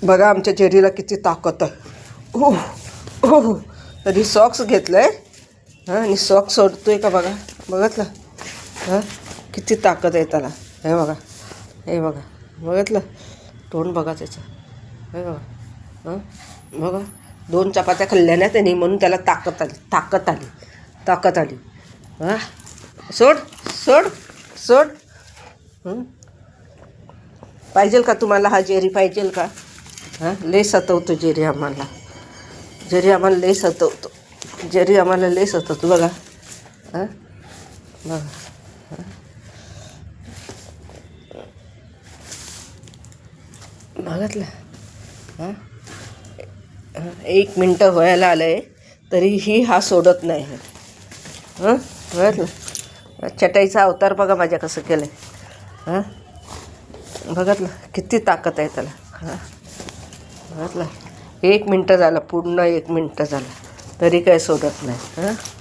बघा आमच्या जेरीला किती ताकद आहे. हो हो. तरी सॉक्स घेतलं आहे हां आणि सॉक्स सोडतोय का बघा. बघितलं हां किती ताकद आहे त्याला. हे बघा हे बघा बघितलं तोंड बघा त्याचं. हे बघा हां बघा 2 चपात्या खाल्ल्या त्याने म्हणून त्याला ताकद आली. हां सोड सोड सोड. पाहिजेल का तुम्हाला हा जेरी पाहिजेल का. हां लय सतवतो जेरी आम्हाला. लय सतवतो. लय सतवतो बघा. हां बघा बघितलं हां 1 मिनटं व्हायला आलं आहे तरीही हा सोडत नाही. हां बघितलं चटाईचा अवतार बघा माझ्या कसं केलं आहे. हां बघितलं किती ताकद आहे त्याला. हां बघितलं 1 मिनटं झालं पूर्ण 1 मिनटं झालं तरी काय सोडत नाही. हां